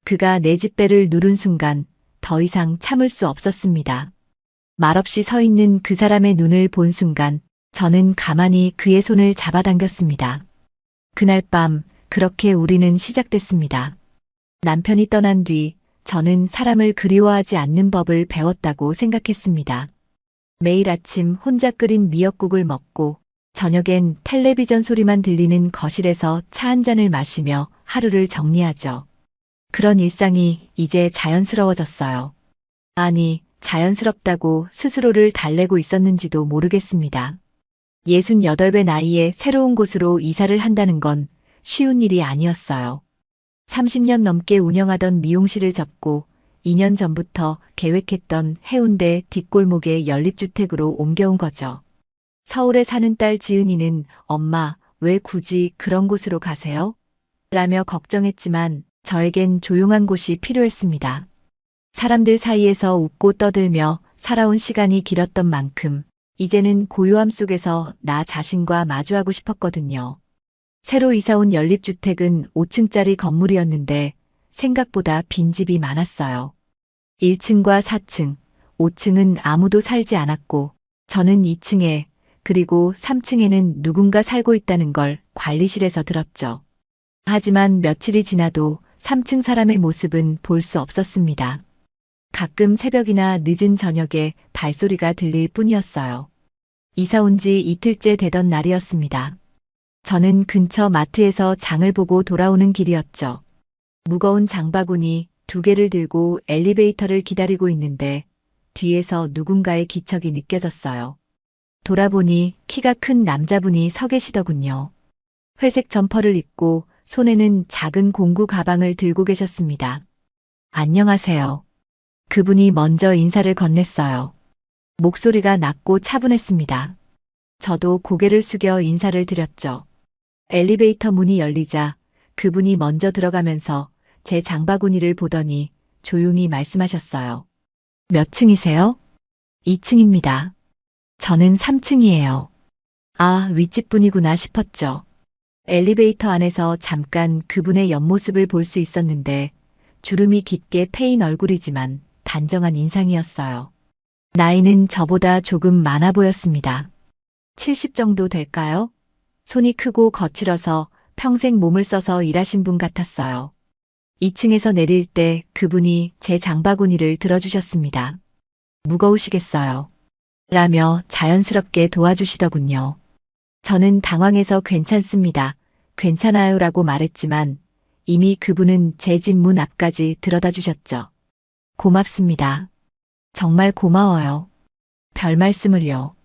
그가 내 집배를 누른 순간 더 이상 참을 수 없었습니다. 말없이 서 있는 그 사람의 눈을 본 순간 저는 가만히 그의 손을 잡아당겼습니다. 그날 밤 그렇게 우리는 시작됐습니다. 남편이 떠난 뒤 저는 사람을 그리워하지 않는 법을 배웠다고 생각했습니다. 매일 아침 혼자 끓인 미역국을 먹고 저녁엔 텔레비전 소리만 들리는 거실에서 차 한 잔을 마시며 하루를 정리하죠. 그런 일상이 이제 자연스러워졌어요. 아니, 자연스럽다고 스스로를 달래고 있었는지도 모르겠습니다. 68배 나이에 새로운 곳으로 이사를 한다는 건 쉬운 일이 아니었어요. 30년 넘게 운영하던 미용실을 접고 2년 전부터 계획했던 해운대 뒷골목의 연립주택으로 옮겨온 거죠. 서울에 사는 딸 지은이는 엄마, 왜 굳이 그런 곳으로 가세요? 라며 걱정했지만 저에겐 조용한 곳이 필요했습니다. 사람들 사이에서 웃고 떠들며 살아온 시간이 길었던 만큼 이제는 고요함 속에서 나 자신과 마주하고 싶었거든요. 새로 이사온 연립주택은 5층짜리 건물이었는데 생각보다 빈집이 많았어요. 1층과 4층, 5층은 아무도 살지 않았고 저는 2층에 그리고 3층에는 누군가 살고 있다는 걸 관리실에서 들었죠. 하지만 며칠이 지나도 3층 사람의 모습은 볼 수 없었습니다. 가끔 새벽이나 늦은 저녁에 발소리가 들릴 뿐이었어요. 이사 온 지 이틀째 되던 날이었습니다. 저는 근처 마트에서 장을 보고 돌아오는 길이었죠. 무거운 장바구니 2개를 들고 엘리베이터를 기다리고 있는데 뒤에서 누군가의 기척이 느껴졌어요. 돌아보니 키가 큰 남자분이 서 계시더군요. 회색 점퍼를 입고 손에는 작은 공구 가방을 들고 계셨습니다. 안녕하세요. 그분이 먼저 인사를 건넸어요. 목소리가 낮고 차분했습니다. 저도 고개를 숙여 인사를 드렸죠. 엘리베이터 문이 열리자 그분이 먼저 들어가면서 제 장바구니를 보더니 조용히 말씀하셨어요. 몇 층이세요? 2층입니다. 저는 3층이에요. 아, 윗집분이구나 싶었죠. 엘리베이터 안에서 잠깐 그분의 옆모습을 볼 수 있었는데 주름이 깊게 패인 얼굴이지만 단정한 인상이었어요. 나이는 저보다 조금 많아 보였습니다. 70 정도 될까요? 손이 크고 거칠어서 평생 몸을 써서 일하신 분 같았어요. 2층에서 내릴 때 그분이 제 장바구니를 들어주셨습니다. 무거우시겠어요. 라며 자연스럽게 도와주시더군요. 저는 당황해서 괜찮습니다. 괜찮아요 라고 말했지만 이미 그분은 제 집 문 앞까지 들여다 주셨죠. 고맙습니다. 정말 고마워요. 별 말씀을요.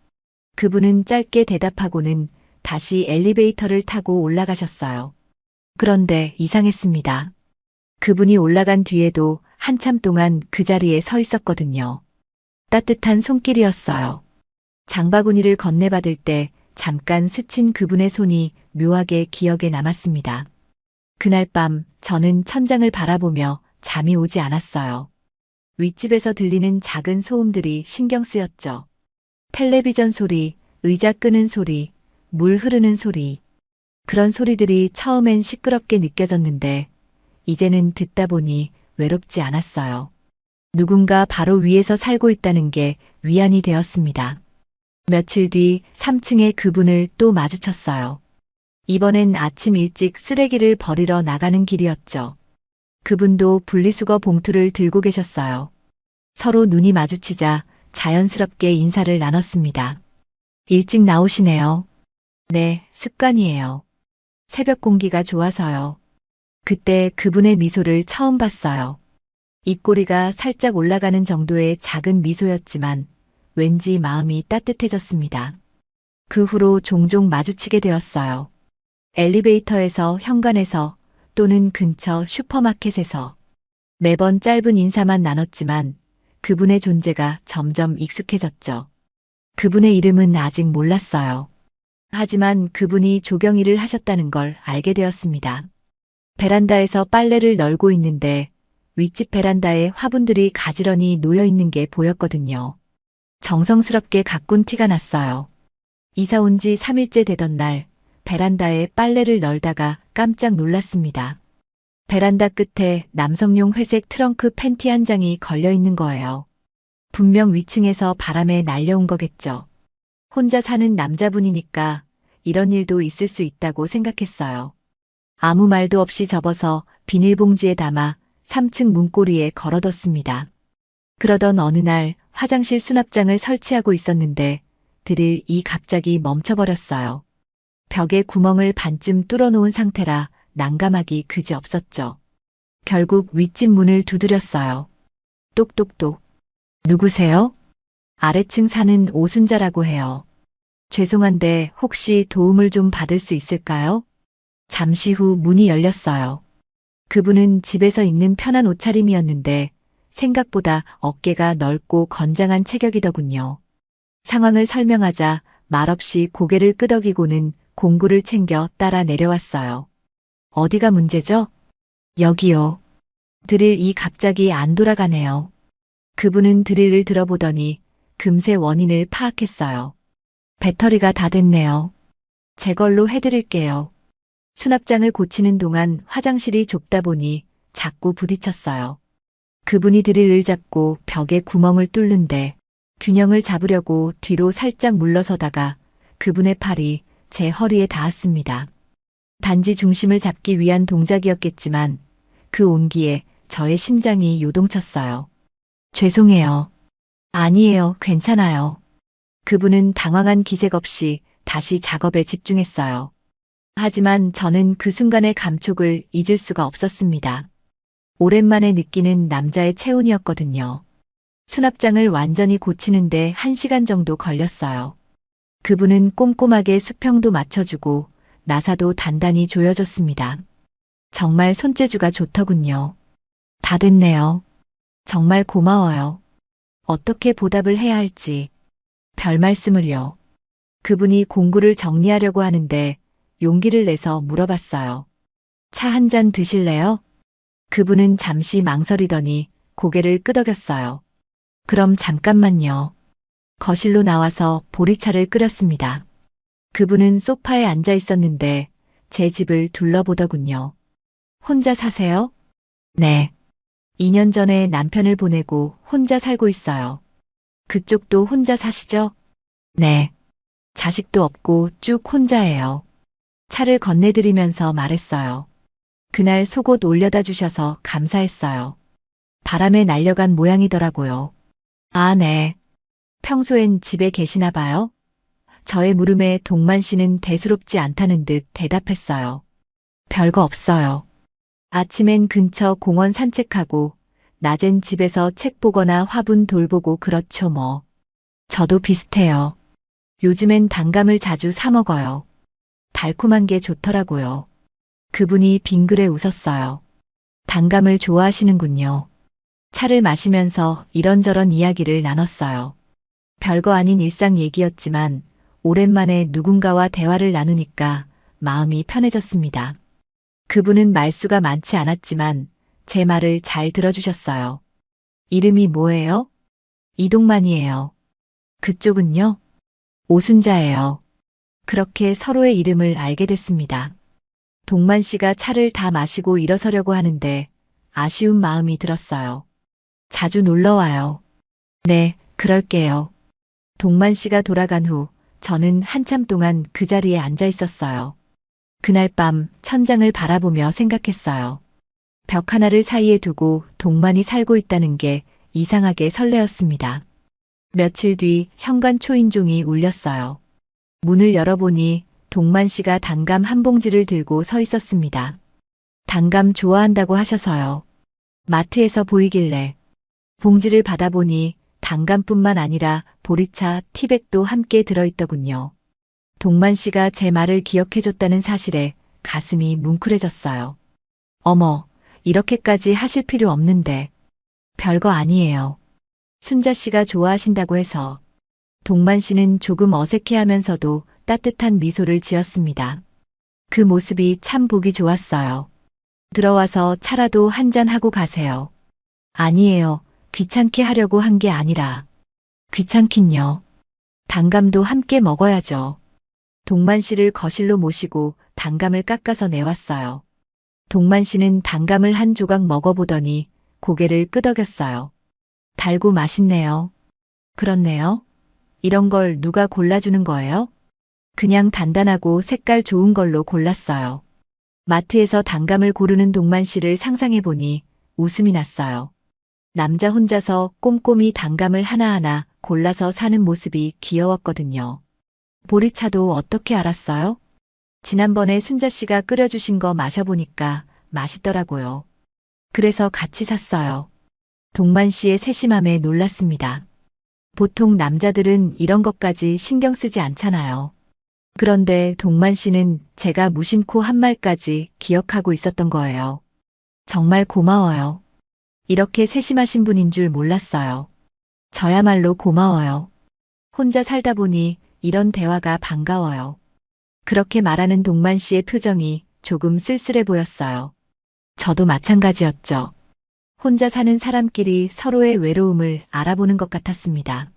그분은 짧게 대답하고는 다시 엘리베이터를 타고 올라가셨어요. 그런데 이상했습니다. 그분이 올라간 뒤에도 한참 동안 그 자리에 서 있었거든요. 따뜻한 손길이었어요. 장바구니를 건네받을 때 잠깐 스친 그분의 손이 묘하게 기억에 남았습니다. 그날 밤 저는 천장을 바라보며 잠이 오지 않았어요. 윗집에서 들리는 작은 소음들이 신경 쓰였죠. 텔레비전 소리, 의자 끄는 소리, 물 흐르는 소리. 그런 소리들이 처음엔 시끄럽게 느껴졌는데 이제는 듣다 보니 외롭지 않았어요. 누군가 바로 위에서 살고 있다는 게 위안이 되었습니다. 며칠 뒤 3층에 그분을 또 마주쳤어요. 이번엔 아침 일찍 쓰레기를 버리러 나가는 길이었죠. 그분도 분리수거 봉투를 들고 계셨어요. 서로 눈이 마주치자 자연스럽게 인사를 나눴습니다. 일찍 나오시네요. 네, 습관이에요. 새벽 공기가 좋아서요. 그때 그분의 미소를 처음 봤어요. 입꼬리가 살짝 올라가는 정도의 작은 미소였지만 왠지 마음이 따뜻해졌습니다. 그 후로 종종 마주치게 되었어요. 엘리베이터에서, 현관에서 또는 근처 슈퍼마켓에서 매번 짧은 인사만 나눴지만 그분의 존재가 점점 익숙해졌죠. 그분의 이름은 아직 몰랐어요. 하지만 그분이 조경일을 하셨다는 걸 알게 되었습니다. 베란다에서 빨래를 널고 있는데 윗집 베란다에 화분들이 가지런히 놓여 있는 게 보였거든요. 정성스럽게 가꾼 티가 났어요. 이사 온 지 3일째 되던 날 베란다에 빨래를 널다가 깜짝 놀랐습니다. 베란다 끝에 남성용 회색 트렁크 팬티 한 장이 걸려 있는 거예요. 분명 위층에서 바람에 날려온 거겠죠. 혼자 사는 남자분이니까 이런 일도 있을 수 있다고 생각했어요. 아무 말도 없이 접어서 비닐봉지에 담아 3층 문고리에 걸어뒀습니다. 그러던 어느 날 화장실 수납장을 설치하고 있었는데 드릴이 갑자기 멈춰버렸어요. 벽에 구멍을 반쯤 뚫어놓은 상태라 난감하기 그지없었죠. 결국 윗집 문을 두드렸어요. 똑똑똑. 누구세요? 아래층 사는 오순자라고 해요. 죄송한데 혹시 도움을 좀 받을 수 있을까요? 잠시 후 문이 열렸어요. 그분은 집에서 입는 편한 옷차림이었는데 생각보다 어깨가 넓고 건장한 체격이더군요. 상황을 설명하자 말없이 고개를 끄덕이고는 공구를 챙겨 따라 내려왔어요. 어디가 문제죠? 여기요. 드릴이 갑자기 안 돌아가네요. 그분은 드릴을 들어보더니 금세 원인을 파악했어요. 배터리가 다 됐네요. 제 걸로 해드릴게요. 수납장을 고치는 동안 화장실이 좁다 보니 자꾸 부딪혔어요. 그분이 드릴을 잡고 벽에 구멍을 뚫는데 균형을 잡으려고 뒤로 살짝 물러서다가 그분의 팔이 제 허리에 닿았습니다. 단지 중심을 잡기 위한 동작이었겠지만 그 온기에 저의 심장이 요동쳤어요. 죄송해요. 아니에요, 괜찮아요. 그분은 당황한 기색 없이 다시 작업에 집중했어요. 하지만 저는 그 순간의 감촉을 잊을 수가 없었습니다. 오랜만에 느끼는 남자의 체온이었거든요. 수납장을 완전히 고치는데 1시간 정도 걸렸어요. 그분은 꼼꼼하게 수평도 맞춰주고 나사도 단단히 조여줬습니다. 정말 손재주가 좋더군요. 다 됐네요. 정말 고마워요. 어떻게 보답을 해야 할지. 별 말씀을요. 그분이 공구를 정리하려고 하는데 용기를 내서 물어봤어요. 차 한 잔 드실래요? 그분은 잠시 망설이더니 고개를 끄덕였어요. 그럼 잠깐만요. 거실로 나와서 보리차를 끓였습니다. 그분은 소파에 앉아 있었는데 제 집을 둘러보더군요. 혼자 사세요? 네. 2년 전에 남편을 보내고 혼자 살고 있어요. 그쪽도 혼자 사시죠? 네. 자식도 없고 쭉 혼자예요. 차를 건네드리면서 말했어요. 그날 속옷 올려다 주셔서 감사했어요. 바람에 날려간 모양이더라고요. 아, 네. 평소엔 집에 계시나 봐요? 저의 물음에 동만 씨는 대수롭지 않다는 듯 대답했어요. 별거 없어요. 아침엔 근처 공원 산책하고, 낮엔 집에서 책 보거나 화분 돌보고 그렇죠 뭐. 저도 비슷해요. 요즘엔 단감을 자주 사 먹어요. 달콤한 게 좋더라고요. 그분이 빙그레 웃었어요. 단감을 좋아하시는군요. 차를 마시면서 이런저런 이야기를 나눴어요. 별거 아닌 일상 얘기였지만 오랜만에 누군가와 대화를 나누니까 마음이 편해졌습니다. 그분은 말수가 많지 않았지만 제 말을 잘 들어주셨어요. 이름이 뭐예요? 이동만이에요. 그쪽은요? 오순자예요. 그렇게 서로의 이름을 알게 됐습니다. 동만 씨가 차를 다 마시고 일어서려고 하는데 아쉬운 마음이 들었어요. 자주 놀러 와요. 네, 그럴게요. 동만 씨가 돌아간 후 저는 한참 동안 그 자리에 앉아 있었어요. 그날 밤 천장을 바라보며 생각했어요. 벽 하나를 사이에 두고 동만이 살고 있다는 게 이상하게 설레었습니다. 며칠 뒤 현관 초인종이 울렸어요. 문을 열어보니 동만 씨가 단감 한 봉지를 들고 서 있었습니다. 단감 좋아한다고 하셔서요. 마트에서 보이길래 봉지를 받아보니 단감뿐만 아니라 보리차, 티백도 함께 들어있더군요. 동만 씨가 제 말을 기억해줬다는 사실에 가슴이 뭉클해졌어요. 어머, 이렇게까지 하실 필요 없는데. 별거 아니에요. 순자 씨가 좋아하신다고 해서. 동만 씨는 조금 어색해하면서도 따뜻한 미소를 지었습니다. 그 모습이 참 보기 좋았어요. 들어와서 차라도 한잔 하고 가세요. 아니에요. 귀찮게 하려고 한 게 아니라. 귀찮긴요. 단감도 함께 먹어야죠. 동만 씨를 거실로 모시고 단감을 깎아서 내왔어요. 동만 씨는 단감을 한 조각 먹어보더니 고개를 끄덕였어요. 달고 맛있네요. 그렇네요. 이런 걸 누가 골라주는 거예요? 그냥 단단하고 색깔 좋은 걸로 골랐어요. 마트에서 단감을 고르는 동만 씨를 상상해보니 웃음이 났어요. 남자 혼자서 꼼꼼히 단감을 하나하나 골라서 사는 모습이 귀여웠거든요. 보리차도 어떻게 알았어요? 지난번에 순자 씨가 끓여주신 거 마셔보니까 맛있더라고요. 그래서 같이 샀어요. 동만 씨의 세심함에 놀랐습니다. 보통 남자들은 이런 것까지 신경 쓰지 않잖아요. 그런데 동만 씨는 제가 무심코 한 말까지 기억하고 있었던 거예요. 정말 고마워요. 이렇게 세심하신 분인 줄 몰랐어요. 저야말로 고마워요. 혼자 살다 보니 이런 대화가 반가워요. 그렇게 말하는 동만 씨의 표정이 조금 쓸쓸해 보였어요. 저도 마찬가지였죠. 혼자 사는 사람끼리 서로의 외로움을 알아보는 것 같았습니다.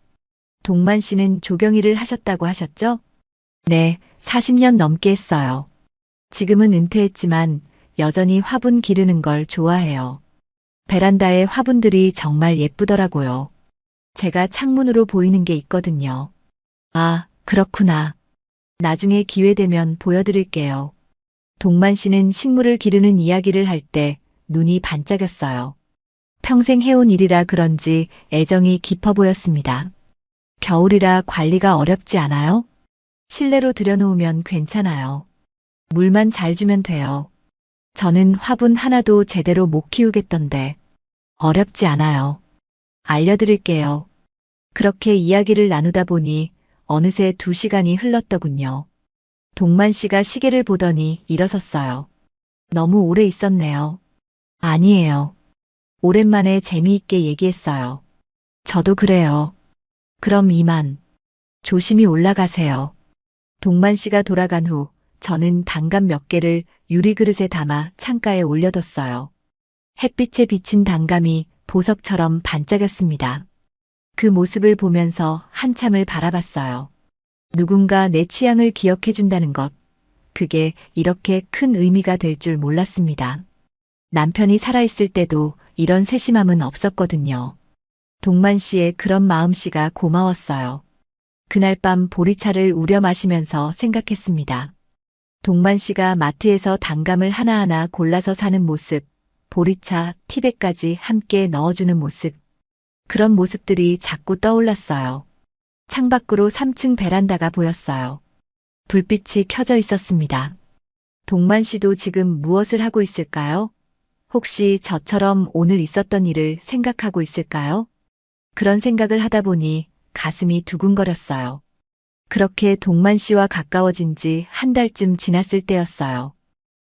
동만 씨는 조경일을 하셨다고 하셨죠? 네, 40년 넘게 했어요. 지금은 은퇴했지만 여전히 화분 기르는 걸 좋아해요. 베란다에 화분들이 정말 예쁘더라고요. 제가 창문으로 보이는 게 있거든요. 아, 그렇구나. 나중에 기회 되면 보여드릴게요. 동만 씨는 식물을 기르는 이야기를 할 때 눈이 반짝였어요. 평생 해온 일이라 그런지 애정이 깊어 보였습니다. 겨울이라 관리가 어렵지 않아요? 실내로 들여놓으면 괜찮아요. 물만 잘 주면 돼요. 저는 화분 하나도 제대로 못 키우겠던데. 어렵지 않아요. 알려드릴게요. 그렇게 이야기를 나누다 보니 어느새 2시간이 흘렀더군요. 동만 씨가 시계를 보더니 일어섰어요. 너무 오래 있었네요. 아니에요. 오랜만에 재미있게 얘기했어요. 저도 그래요. 그럼 이만. 조심히 올라가세요. 동만 씨가 돌아간 후 저는 단감 몇 개를 유리 그릇에 담아 창가에 올려뒀어요. 햇빛에 비친 단감이 보석처럼 반짝였습니다. 그 모습을 보면서 한참을 바라봤어요. 누군가 내 취향을 기억해준다는 것, 그게 이렇게 큰 의미가 될 줄 몰랐습니다. 남편이 살아있을 때도 이런 세심함은 없었거든요. 동만 씨의 그런 마음씨가 고마웠어요. 그날 밤 보리차를 우려 마시면서 생각했습니다. 동만 씨가 마트에서 단감을 하나하나 골라서 사는 모습, 보리차, 티백까지 함께 넣어주는 모습. 그런 모습들이 자꾸 떠올랐어요. 창밖으로 3층 베란다가 보였어요. 불빛이 켜져 있었습니다. 동만 씨도 지금 무엇을 하고 있을까요? 혹시 저처럼 오늘 있었던 일을 생각하고 있을까요? 그런 생각을 하다 보니 가슴이 두근거렸어요. 그렇게 동만 씨와 가까워진 지 한 달쯤 지났을 때였어요.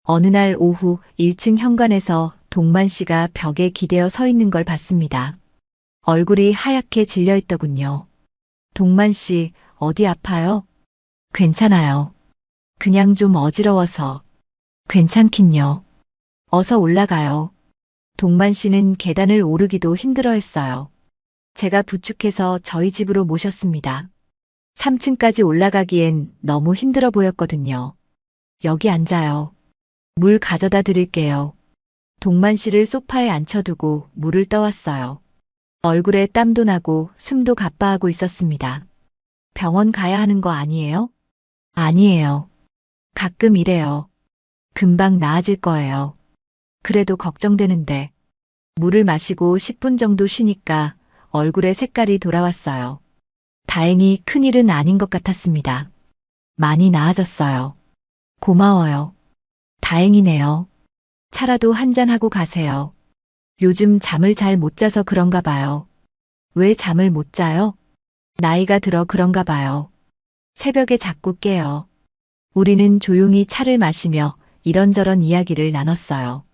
어느 날 오후 1층 현관에서 동만 씨가 벽에 기대어 서 있는 걸 봤습니다. 얼굴이 하얗게 질려 있더군요. 동만 씨, 어디 아파요? 괜찮아요. 그냥 좀 어지러워서. 괜찮긴요. 어서 올라가요. 동만 씨는 계단을 오르기도 힘들어 했어요. 제가 부축해서 저희 집으로 모셨습니다. 3층까지 올라가기엔 너무 힘들어 보였거든요. 여기 앉아요. 물 가져다 드릴게요. 동만 씨를 소파에 앉혀두고 물을 떠왔어요. 얼굴에 땀도 나고 숨도 가빠하고 있었습니다. 병원 가야 하는 거 아니에요? 아니에요. 가끔 이래요. 금방 나아질 거예요. 그래도 걱정되는데. 물을 마시고 10분 정도 쉬니까 얼굴에 색깔이 돌아왔어요. 다행히 큰일은 아닌 것 같았습니다. 많이 나아졌어요. 고마워요. 다행이네요. 차라도 한잔하고 가세요. 요즘 잠을 잘 못 자서 그런가 봐요. 왜 잠을 못 자요? 나이가 들어 그런가 봐요. 새벽에 자꾸 깨요. 우리는 조용히 차를 마시며 이런저런 이야기를 나눴어요.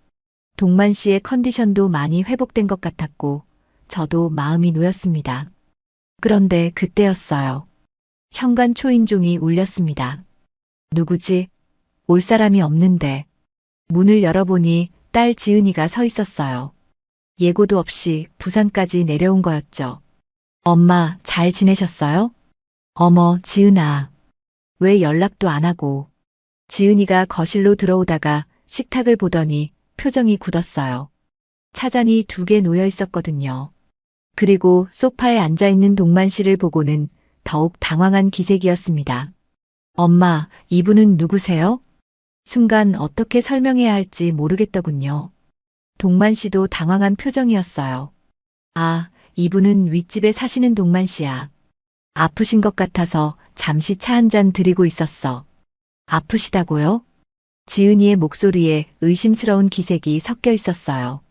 동만 씨의 컨디션도 많이 회복된 것 같았고, 저도 마음이 놓였습니다. 그런데 그때였어요. 현관 초인종이 울렸습니다. 누구지? 올 사람이 없는데. 문을 열어보니 딸 지은이가 서 있었어요. 예고도 없이 부산까지 내려온 거였죠. 엄마, 잘 지내셨어요? 어머, 지은아. 왜 연락도 안 하고. 지은이가 거실로 들어오다가 식탁을 보더니 표정이 굳었어요. 차잔이 2개 놓여 있었거든요. 그리고 소파에 앉아있는 동만 씨를 보고는 더욱 당황한 기색이었습니다. 엄마, 이분은 누구세요? 순간 어떻게 설명해야 할지 모르겠더군요. 동만 씨도 당황한 표정이었어요. 아, 이분은 윗집에 사시는 동만 씨야. 아프신 것 같아서 잠시 차 한 잔 드리고 있었어. 아프시다고요? 지은이의 목소리에 의심스러운 기색이 섞여 있었어요.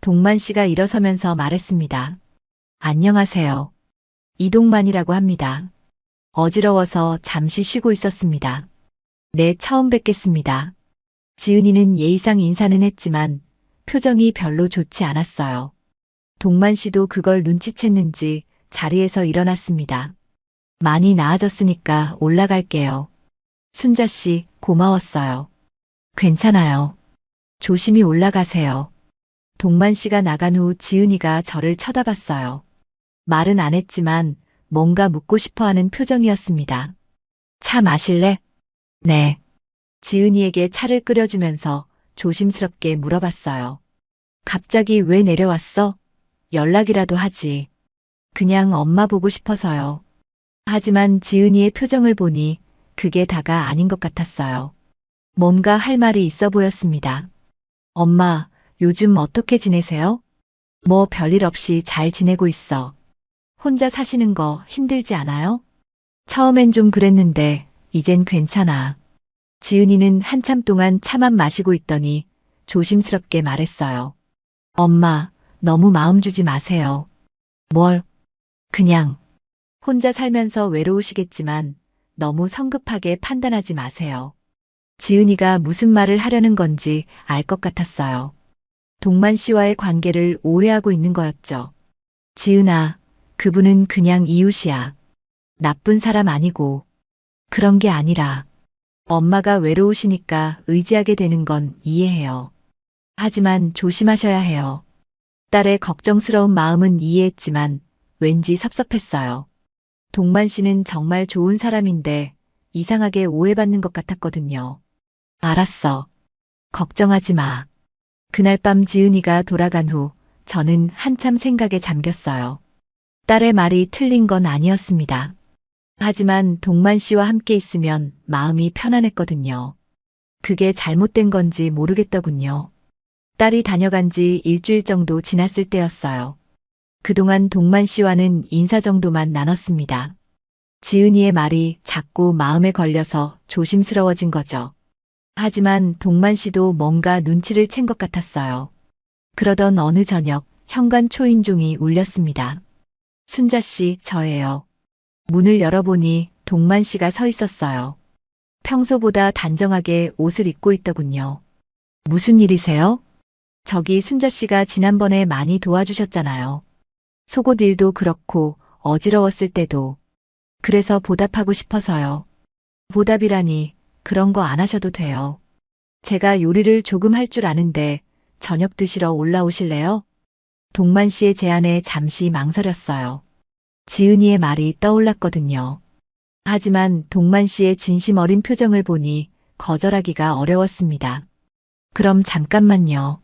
동만 씨가 일어서면서 말했습니다. 안녕하세요. 이동만이라고 합니다. 어지러워서 잠시 쉬고 있었습니다. 네, 처음 뵙겠습니다. 지은이는 예의상 인사는 했지만 표정이 별로 좋지 않았어요. 동만 씨도 그걸 눈치챘는지 자리에서 일어났습니다. 많이 나아졌으니까 올라갈게요. 순자 씨, 고마웠어요. 괜찮아요. 조심히 올라가세요. 동만 씨가 나간 후 지은이가 저를 쳐다봤어요. 말은 안 했지만 뭔가 묻고 싶어 하는 표정이었습니다. 차 마실래? 네. 지은이에게 차를 끓여주면서 조심스럽게 물어봤어요. 갑자기 왜 내려왔어? 연락이라도 하지. 그냥 엄마 보고 싶어서요. 하지만 지은이의 표정을 보니 그게 다가 아닌 것 같았어요. 뭔가 할 말이 있어 보였습니다. 엄마, 요즘 어떻게 지내세요? 뭐 별일 없이 잘 지내고 있어. 혼자 사시는 거 힘들지 않아요? 처음엔 좀 그랬는데 이젠 괜찮아. 지은이는 한참 동안 차만 마시고 있더니 조심스럽게 말했어요. 엄마, 너무 마음 주지 마세요. 뭘? 그냥. 혼자 살면서 외로우시겠지만 너무 성급하게 판단하지 마세요. 지은이가 무슨 말을 하려는 건지 알 것 같았어요. 동만 씨와의 관계를 오해하고 있는 거였죠. 지은아, 그분은 그냥 이웃이야. 나쁜 사람 아니고. 그런 게 아니라 엄마가 외로우시니까 의지하게 되는 건 이해해요. 하지만 조심하셔야 해요. 딸의 걱정스러운 마음은 이해했지만 왠지 섭섭했어요. 동만 씨는 정말 좋은 사람인데 이상하게 오해받는 것 같았거든요. 알았어. 걱정하지 마. 그날 밤 지은이가 돌아간 후 저는 한참 생각에 잠겼어요. 딸의 말이 틀린 건 아니었습니다. 하지만 동만 씨와 함께 있으면 마음이 편안했거든요. 그게 잘못된 건지 모르겠더군요. 딸이 다녀간 지 일주일 정도 지났을 때였어요. 그동안 동만 씨와는 인사 정도만 나눴습니다. 지은이의 말이 자꾸 마음에 걸려서 조심스러워진 거죠. 하지만 동만 씨도 뭔가 눈치를 챈 것 같았어요. 그러던 어느 저녁 현관 초인종이 울렸습니다. 순자 씨, 저예요. 문을 열어보니 동만 씨가 서 있었어요. 평소보다 단정하게 옷을 입고 있더군요. 무슨 일이세요? 저기 순자 씨가 지난번에 많이 도와주셨잖아요. 속옷 일도 그렇고 어지러웠을 때도. 그래서 보답하고 싶어서요. 보답이라니 그런 거 안 하셔도 돼요. 제가 요리를 조금 할 줄 아는데 저녁 드시러 올라오실래요? 동만 씨의 제안에 잠시 망설였어요. 지은이의 말이 떠올랐거든요. 하지만 동만 씨의 진심 어린 표정을 보니 거절하기가 어려웠습니다. 그럼 잠깐만요.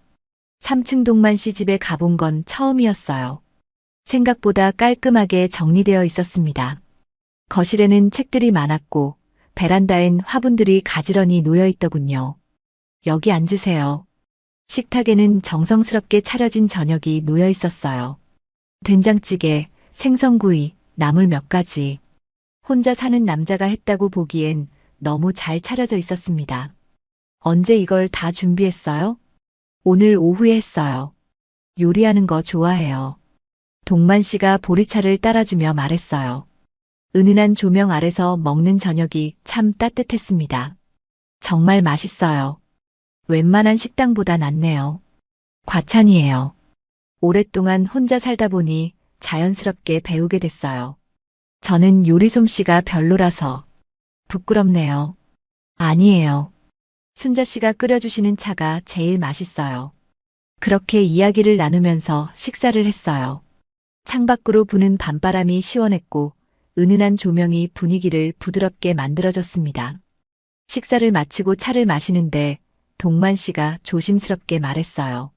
3층 동만 씨 집에 가본 건 처음이었어요. 생각보다 깔끔하게 정리되어 있었습니다. 거실에는 책들이 많았고 베란다엔 화분들이 가지런히 놓여 있더군요. 여기 앉으세요. 식탁에는 정성스럽게 차려진 저녁이 놓여 있었어요. 된장찌개, 생선구이, 나물 몇 가지. 혼자 사는 남자가 했다고 보기엔 너무 잘 차려져 있었습니다. 언제 이걸 다 준비했어요? 오늘 오후에 했어요. 요리하는 거 좋아해요. 동만 씨가 보리차를 따라주며 말했어요. 은은한 조명 아래서 먹는 저녁이 참 따뜻했습니다. 정말 맛있어요. 웬만한 식당보다 낫네요. 과찬이에요. 오랫동안 혼자 살다 보니 자연스럽게 배우게 됐어요. 저는 요리 솜씨가 별로라서 부끄럽네요. 아니에요. 순자 씨가 끓여주시는 차가 제일 맛있어요. 그렇게 이야기를 나누면서 식사를 했어요. 창밖으로 부는 밤바람이 시원했고 은은한 조명이 분위기를 부드럽게 만들어줬습니다. 식사를 마치고 차를 마시는데 동만 씨가 조심스럽게 말했어요.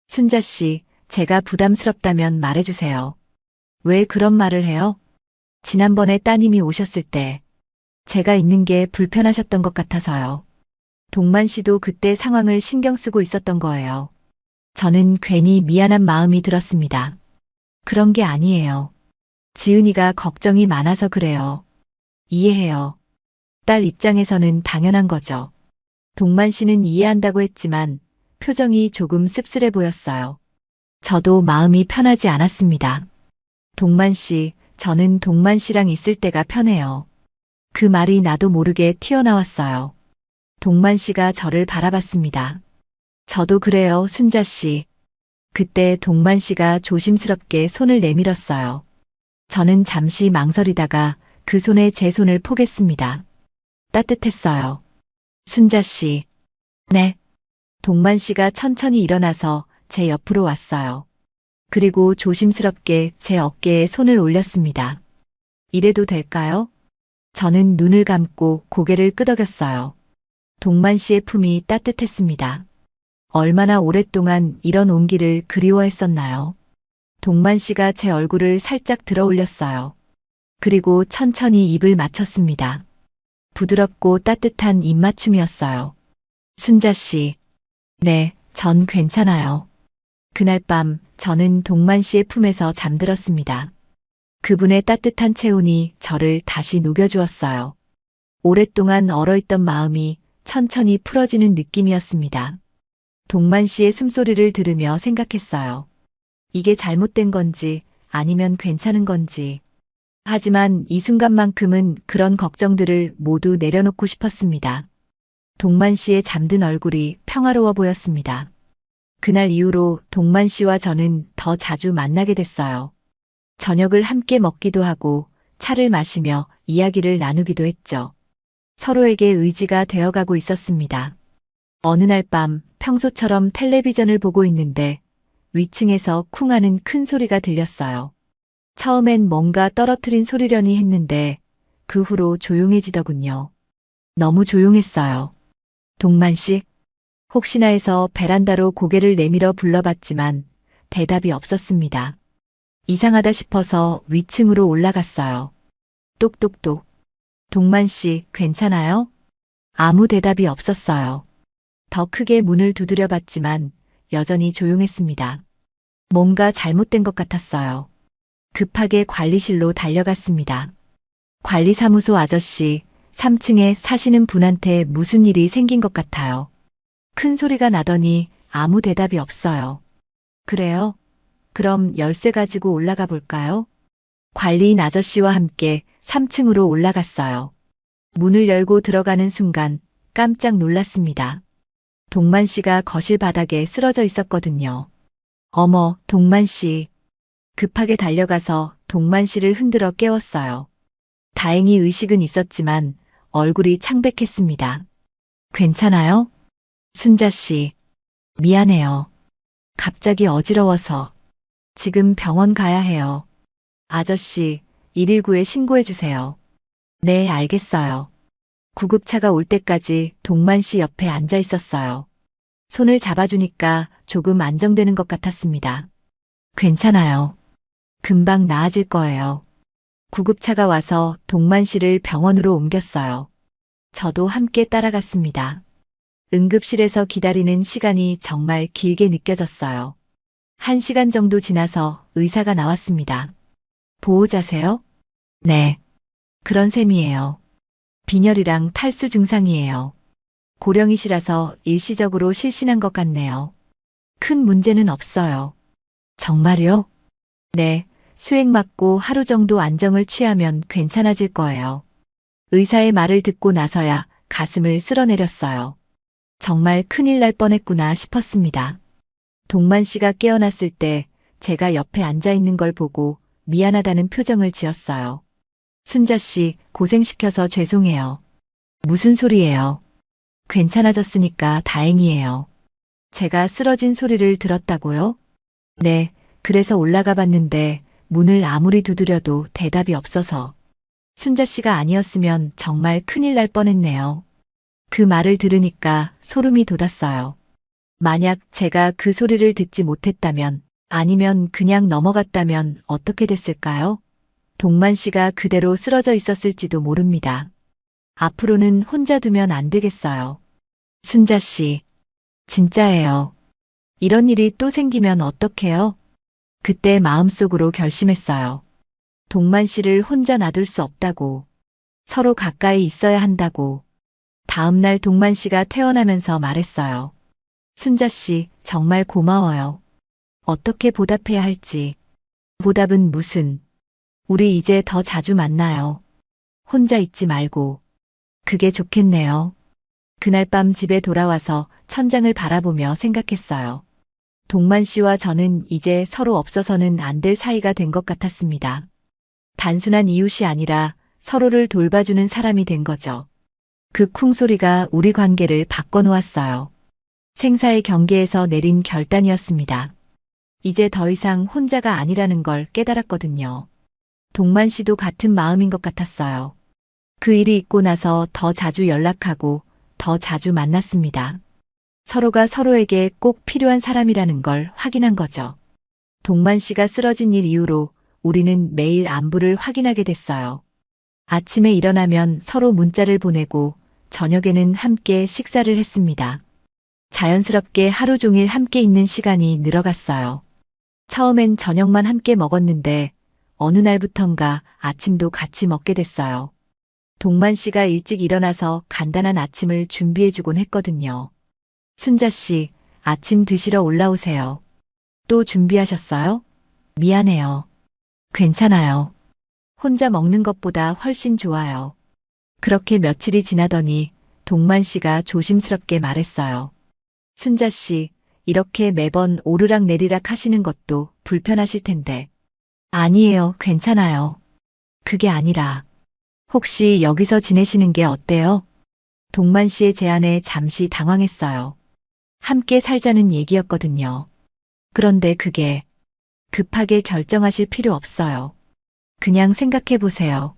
순자 씨, 제가 부담스럽다면 말해주세요. 왜 그런 말을 해요? 지난번에 따님이 오셨을 때 제가 있는 게 불편하셨던 것 같아서요. 동만 씨도 그때 상황을 신경 쓰고 있었던 거예요. 저는 괜히 미안한 마음이 들었습니다. 그런 게 아니에요. 지은이가 걱정이 많아서 그래요. 이해해요. 딸 입장에서는 당연한 거죠. 동만 씨는 이해한다고 했지만 표정이 조금 씁쓸해 보였어요. 저도 마음이 편하지 않았습니다. 동만 씨, 저는 동만 씨랑 있을 때가 편해요. 그 말이 나도 모르게 튀어나왔어요. 동만 씨가 저를 바라봤습니다. 저도 그래요, 순자 씨. 그때 동만 씨가 조심스럽게 손을 내밀었어요. 저는 잠시 망설이다가 그 손에 제 손을 포겠습니다. 따뜻했어요. 순자 씨. 네. 동만 씨가 천천히 일어나서 제 옆으로 왔어요. 그리고 조심스럽게 제 어깨에 손을 올렸습니다. 이래도 될까요? 저는 눈을 감고 고개를 끄덕였어요. 동만 씨의 품이 따뜻했습니다. 얼마나 오랫동안 이런 온기를 그리워했었나요? 동만 씨가 제 얼굴을 살짝 들어 올렸어요. 그리고 천천히 입을 맞췄습니다. 부드럽고 따뜻한 입맞춤이었어요. 순자 씨. 네, 전 괜찮아요. 그날 밤 저는 동만 씨의 품에서 잠들었습니다. 그분의 따뜻한 체온이 저를 다시 녹여주었어요. 오랫동안 얼어있던 마음이 천천히 풀어지는 느낌이었습니다. 동만 씨의 숨소리를 들으며 생각했어요. 이게 잘못된 건지 아니면 괜찮은 건지. 하지만 이 순간만큼은 그런 걱정들을 모두 내려놓고 싶었습니다. 동만 씨의 잠든 얼굴이 평화로워 보였습니다. 그날 이후로 동만 씨와 저는 더 자주 만나게 됐어요. 저녁을 함께 먹기도 하고 차를 마시며 이야기를 나누기도 했죠. 서로에게 의지가 되어가고 있었습니다. 어느 날 밤 평소처럼 텔레비전을 보고 있는데 위층에서 쿵 하는 큰 소리가 들렸어요. 처음엔 뭔가 떨어뜨린 소리려니 했는데 그 후로 조용해지더군요. 너무 조용했어요. 동만 씨? 혹시나 해서 베란다로 고개를 내밀어 불러봤지만 대답이 없었습니다. 이상하다 싶어서 위층으로 올라갔어요. 똑똑똑. 동만 씨, 괜찮아요? 아무 대답이 없었어요. 더 크게 문을 두드려 봤지만 여전히 조용했습니다. 뭔가 잘못된 것 같았어요. 급하게 관리실로 달려갔습니다. 관리사무소 아저씨, 3층에 사시는 분한테 무슨 일이 생긴 것 같아요. 큰 소리가 나더니 아무 대답이 없어요. 그래요? 그럼 열쇠 가지고 올라가 볼까요? 관리인 아저씨와 함께 3층으로 올라갔어요. 문을 열고 들어가는 순간 깜짝 놀랐습니다. 동만 씨가 거실 바닥에 쓰러져 있었거든요. 어머, 동만 씨. 급하게 달려가서 동만 씨를 흔들어 깨웠어요. 다행히 의식은 있었지만 얼굴이 창백했습니다. 괜찮아요? 순자 씨. 미안해요. 갑자기 어지러워서. 지금 병원 가야 해요. 아저씨, 119에 신고해 주세요. 네, 알겠어요. 구급차가 올 때까지 동만 씨 옆에 앉아 있었어요. 손을 잡아주니까 조금 안정되는 것 같았습니다. 괜찮아요. 금방 나아질 거예요. 구급차가 와서 동만 씨를 병원으로 옮겼어요. 저도 함께 따라갔습니다. 응급실에서 기다리는 시간이 정말 길게 느껴졌어요. 1시간 정도 지나서 의사가 나왔습니다. 보호자세요? 네. 그런 셈이에요. 빈혈이랑 탈수 증상이에요. 고령이시라서 일시적으로 실신한 것 같네요. 큰 문제는 없어요. 정말요? 네. 수액 맞고 하루 정도 안정을 취하면 괜찮아질 거예요. 의사의 말을 듣고 나서야 가슴을 쓸어내렸어요. 정말 큰일 날 뻔했구나 싶었습니다. 동만 씨가 깨어났을 때 제가 옆에 앉아 있는 걸 보고 미안하다는 표정을 지었어요. 순자 씨, 고생시켜서 죄송해요. 무슨 소리예요? 괜찮아졌으니까 다행이에요. 제가 쓰러진 소리를 들었다고요? 네, 그래서 올라가 봤는데 문을 아무리 두드려도 대답이 없어서. 순자 씨가 아니었으면 정말 큰일 날 뻔했네요. 그 말을 들으니까 소름이 돋았어요. 만약 제가 그 소리를 듣지 못했다면, 아니면 그냥 넘어갔다면 어떻게 됐을까요? 동만 씨가 그대로 쓰러져 있었을지도 모릅니다. 앞으로는 혼자 두면 안 되겠어요. 순자 씨, 진짜예요. 이런 일이 또 생기면 어떡해요? 그때 마음속으로 결심했어요. 동만 씨를 혼자 놔둘 수 없다고. 서로 가까이 있어야 한다고. 다음날 동만 씨가 퇴원하면서 말했어요. 순자 씨, 정말 고마워요. 어떻게 보답해야 할지. 보답은 무슨. 우리 이제 더 자주 만나요. 혼자 있지 말고. 그게 좋겠네요. 그날 밤 집에 돌아와서 천장을 바라보며 생각했어요. 동만 씨와 저는 이제 서로 없어서는 안 될 사이가 된 것 같았습니다. 단순한 이웃이 아니라 서로를 돌봐주는 사람이 된 거죠. 그 쿵소리가 우리 관계를 바꿔놓았어요. 생사의 경계에서 내린 결단이었습니다. 이제 더 이상 혼자가 아니라는 걸 깨달았거든요. 동만 씨도 같은 마음인 것 같았어요. 그 일이 있고 나서 더 자주 연락하고 더 자주 만났습니다. 서로가 서로에게 꼭 필요한 사람이라는 걸 확인한 거죠. 동만 씨가 쓰러진 일 이후로 우리는 매일 안부를 확인하게 됐어요. 아침에 일어나면 서로 문자를 보내고 저녁에는 함께 식사를 했습니다. 자연스럽게 하루 종일 함께 있는 시간이 늘어갔어요. 처음엔 저녁만 함께 먹었는데 어느 날부턴가 아침도 같이 먹게 됐어요. 동만 씨가 일찍 일어나서 간단한 아침을 준비해주곤 했거든요. 순자 씨, 아침 드시러 올라오세요. 또 준비하셨어요? 미안해요. 괜찮아요. 혼자 먹는 것보다 훨씬 좋아요. 그렇게 며칠이 지나더니 동만 씨가 조심스럽게 말했어요. 순자 씨, 이렇게 매번 오르락 내리락 하시는 것도 불편하실 텐데. 아니에요, 괜찮아요. 그게 아니라, 혹시 여기서 지내시는 게 어때요? 동만 씨의 제안에 잠시 당황했어요. 함께 살자는 얘기였거든요. 그런데 그게 급하게 결정하실 필요 없어요. 그냥 생각해 보세요.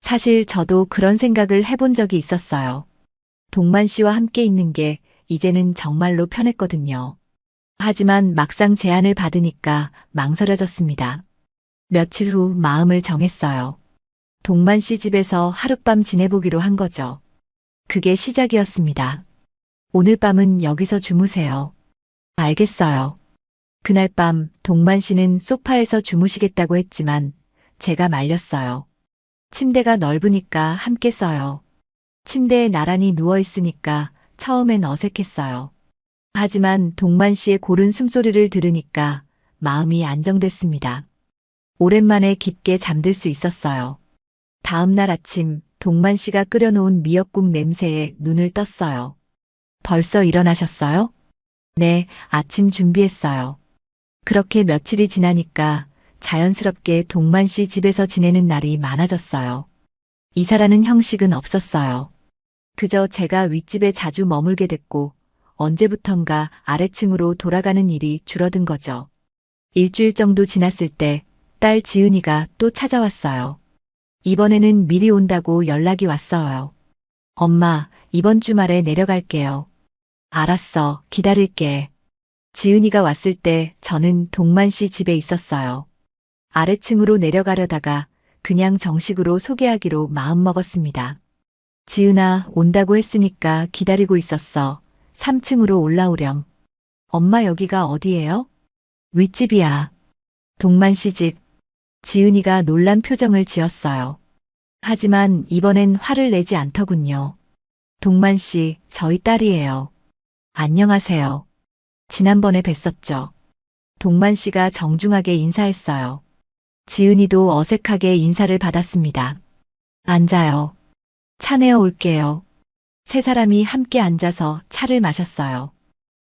사실 저도 그런 생각을 해본 적이 있었어요. 동만 씨와 함께 있는 게 이제는 정말로 편했거든요. 하지만 막상 제안을 받으니까 망설여졌습니다. 며칠 후 마음을 정했어요. 동만 씨 집에서 하룻밤 지내보기로 한 거죠. 그게 시작이었습니다. 오늘 밤은 여기서 주무세요. 알겠어요. 그날 밤 동만 씨는 소파에서 주무시겠다고 했지만 제가 말렸어요. 침대가 넓으니까 함께 써요. 침대에 나란히 누워있으니까 처음엔 어색했어요. 하지만 동만 씨의 고른 숨소리를 들으니까 마음이 안정됐습니다. 오랜만에 깊게 잠들 수 있었어요. 다음 날 아침 동만 씨가 끓여놓은 미역국 냄새에 눈을 떴어요. 벌써 일어나셨어요? 네, 아침 준비했어요. 그렇게 며칠이 지나니까 자연스럽게 동만 씨 집에서 지내는 날이 많아졌어요. 이사라는 형식은 없었어요. 그저 제가 윗집에 자주 머물게 됐고 언제부턴가 아래층으로 돌아가는 일이 줄어든 거죠. 일주일 정도 지났을 때 딸 지은이가 또 찾아왔어요. 이번에는 미리 온다고 연락이 왔어요. 엄마, 이번 주말에 내려갈게요. 알았어, 기다릴게. 지은이가 왔을 때 저는 동만 씨 집에 있었어요. 아래층으로 내려가려다가 그냥 정식으로 소개하기로 마음먹었습니다. 지은아, 온다고 했으니까 기다리고 있었어. 3층으로 올라오렴. 엄마 여기가 어디예요? 윗집이야. 동만 씨 집. 지은이가 놀란 표정을 지었어요. 하지만 이번엔 화를 내지 않더군요. 동만 씨, 저희 딸이에요. 안녕하세요. 지난번에 뵀었죠. 동만 씨가 정중하게 인사했어요. 지은이도 어색하게 인사를 받았습니다. 앉아요. 차 내어 올게요. 세 사람이 함께 앉아서 차를 마셨어요.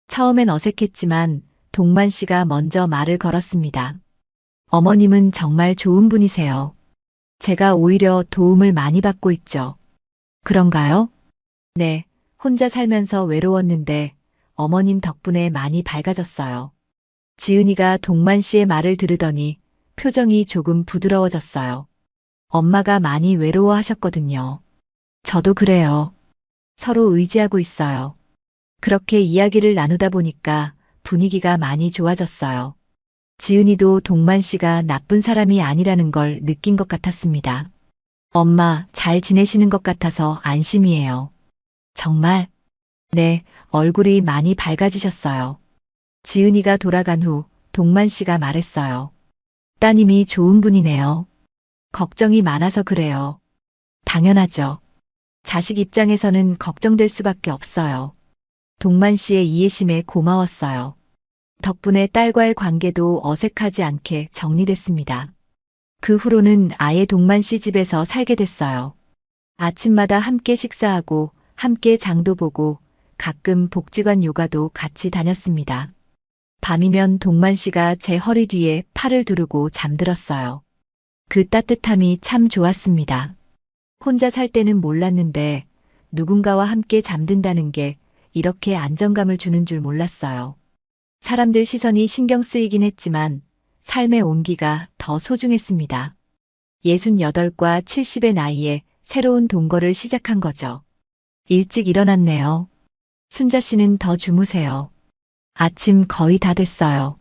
처음엔 어색했지만 동만 씨가 먼저 말을 걸었습니다. 어머님은 정말 좋은 분이세요. 제가 오히려 도움을 많이 받고 있죠. 그런가요? 네, 혼자 살면서 외로웠는데 어머님 덕분에 많이 밝아졌어요. 지은이가 동만 씨의 말을 들으더니 표정이 조금 부드러워졌어요. 엄마가 많이 외로워하셨거든요. 저도 그래요. 서로 의지하고 있어요. 그렇게 이야기를 나누다 보니까 분위기가 많이 좋아졌어요. 지은이도 동만 씨가 나쁜 사람이 아니라는 걸 느낀 것 같았습니다. 엄마, 잘 지내시는 것 같아서 안심이에요. 정말? 네, 얼굴이 많이 밝아지셨어요. 지은이가 돌아간 후 동만 씨가 말했어요. 따님이 좋은 분이네요. 걱정이 많아서 그래요. 당연하죠. 자식 입장에서는 걱정될 수밖에 없어요. 동만 씨의 이해심에 고마웠어요. 덕분에 딸과의 관계도 어색하지 않게 정리됐습니다. 그 후로는 아예 동만 씨 집에서 살게 됐어요. 아침마다 함께 식사하고 함께 장도 보고 가끔 복지관 요가도 같이 다녔습니다. 밤이면 동만 씨가 제 허리 뒤에 팔을 두르고 잠들었어요. 그 따뜻함이 참 좋았습니다. 혼자 살 때는 몰랐는데 누군가와 함께 잠든다는 게 이렇게 안정감을 주는 줄 몰랐어요. 사람들 시선이 신경 쓰이긴 했지만 삶의 온기가 더 소중했습니다. 68과 70의 나이에 새로운 동거를 시작한 거죠. 일찍 일어났네요. 순자 씨는 더 주무세요. 아침 거의 다 됐어요.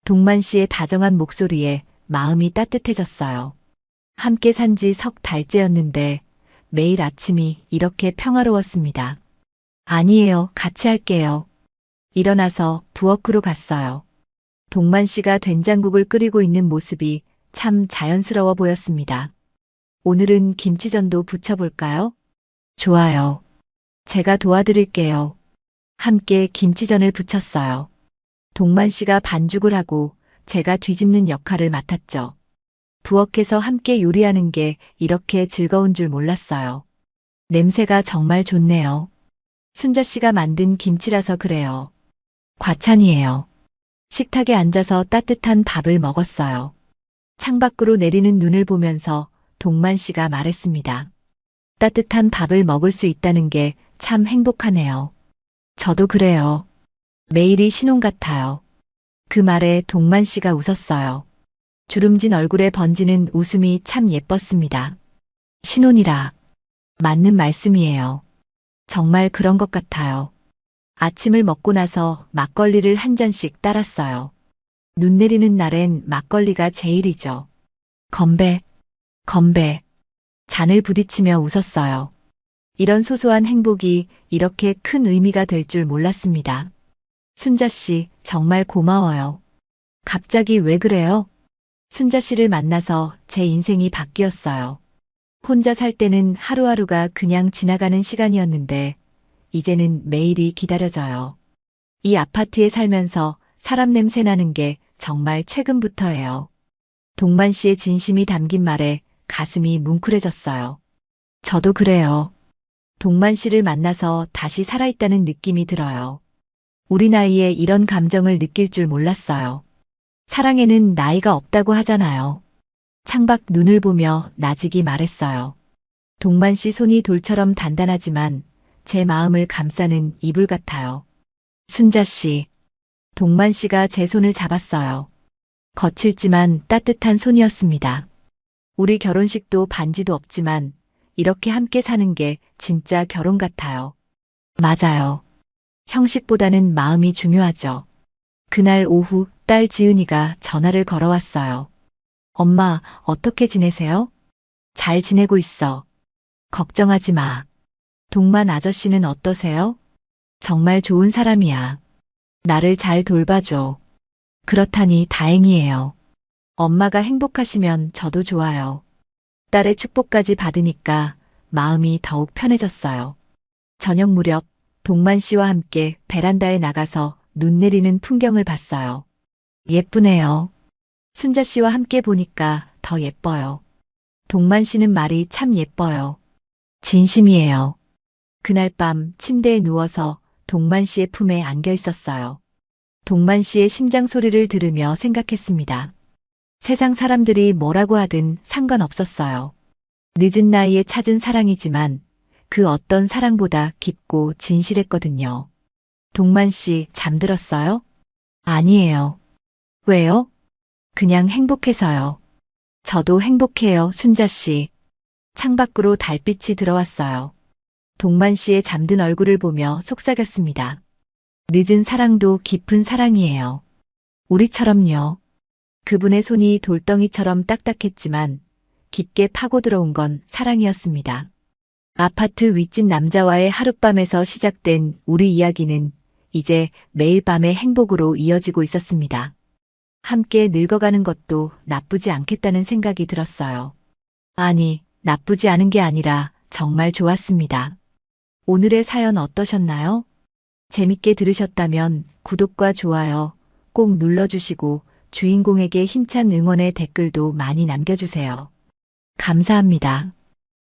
동만 씨의 다정한 목소리에 마음이 따뜻해졌어요. 함께 산지 석 달째였는데 매일 아침이 이렇게 평화로웠습니다. 아니에요, 같이 할게요. 일어나서 부엌으로 갔어요. 동만 씨가 된장국을 끓이고 있는 모습이 참 자연스러워 보였습니다. 오늘은 김치전도 부쳐볼까요? 좋아요. 제가 도와드릴게요. 함께 김치전을 부쳤어요. 동만 씨가 반죽을 하고 제가 뒤집는 역할을 맡았죠. 부엌에서 함께 요리하는 게 이렇게 즐거운 줄 몰랐어요. 냄새가 정말 좋네요. 순자 씨가 만든 김치라서 그래요. 과찬이에요. 식탁에 앉아서 따뜻한 밥을 먹었어요. 창밖으로 내리는 눈을 보면서 동만 씨가 말했습니다. 따뜻한 밥을 먹을 수 있다는 게 참 행복하네요. 저도 그래요. 매일이 신혼 같아요. 그 말에 동만 씨가 웃었어요. 주름진 얼굴에 번지는 웃음이 참 예뻤습니다. 신혼이라. 맞는 말씀이에요. 정말 그런 것 같아요. 아침을 먹고 나서 막걸리를 한 잔씩 따랐어요. 눈 내리는 날엔 막걸리가 제일이죠. 건배, 건배. 잔을 부딪히며 웃었어요. 이런 소소한 행복이 이렇게 큰 의미가 될 줄 몰랐습니다. 순자 씨, 정말 고마워요. 갑자기 왜 그래요? 순자 씨를 만나서 제 인생이 바뀌었어요. 혼자 살 때는 하루하루가 그냥 지나가는 시간이었는데, 이제는 매일이 기다려져요. 이 아파트에 살면서 사람 냄새 나는 게 정말 최근부터예요. 동만 씨의 진심이 담긴 말에 가슴이 뭉클해졌어요. 저도 그래요. 동만 씨를 만나서 다시 살아있다는 느낌이 들어요. 우리 나이에 이런 감정을 느낄 줄 몰랐어요. 사랑에는 나이가 없다고 하잖아요. 창밖 눈을 보며 나직이 말했어요. 동만 씨 손이 돌처럼 단단하지만 제 마음을 감싸는 이불 같아요. 순자 씨. 동만 씨가 제 손을 잡았어요. 거칠지만 따뜻한 손이었습니다. 우리 결혼식도 반지도 없지만 이렇게 함께 사는 게 진짜 결혼 같아요. 맞아요. 형식보다는 마음이 중요하죠. 그날 오후 딸 지은이가 전화를 걸어왔어요. 엄마, 어떻게 지내세요? 잘 지내고 있어. 걱정하지 마. 동만 아저씨는 어떠세요? 정말 좋은 사람이야. 나를 잘 돌봐줘. 그렇다니 다행이에요. 엄마가 행복하시면 저도 좋아요. 딸의 축복까지 받으니까 마음이 더욱 편해졌어요. 저녁 무렵 동만 씨와 함께 베란다에 나가서 눈 내리는 풍경을 봤어요. 예쁘네요. 순자 씨와 함께 보니까 더 예뻐요. 동만 씨는 말이 참 예뻐요. 진심이에요. 그날 밤 침대에 누워서 동만 씨의 품에 안겨 있었어요. 동만 씨의 심장 소리를 들으며 생각했습니다. 세상 사람들이 뭐라고 하든 상관없었어요. 늦은 나이에 찾은 사랑이지만 그 어떤 사랑보다 깊고 진실했거든요. 동만 씨 잠들었어요? 아니에요. 왜요? 그냥 행복해서요. 저도 행복해요, 순자 씨. 창밖으로 달빛이 들어왔어요. 동만 씨의 잠든 얼굴을 보며 속삭였습니다. 늦은 사랑도 깊은 사랑이에요. 우리처럼요. 그분의 손이 돌덩이처럼 딱딱했지만 깊게 파고 들어온 건 사랑이었습니다. 아파트 윗집 남자와의 하룻밤에서 시작된 우리 이야기는 이제 매일 밤의 행복으로 이어지고 있었습니다. 함께 늙어가는 것도 나쁘지 않겠다는 생각이 들었어요. 아니, 나쁘지 않은 게 아니라 정말 좋았습니다. 오늘의 사연 어떠셨나요? 재밌게 들으셨다면 구독과 좋아요 꼭 눌러주시고 주인공에게 힘찬 응원의 댓글도 많이 남겨주세요. 감사합니다.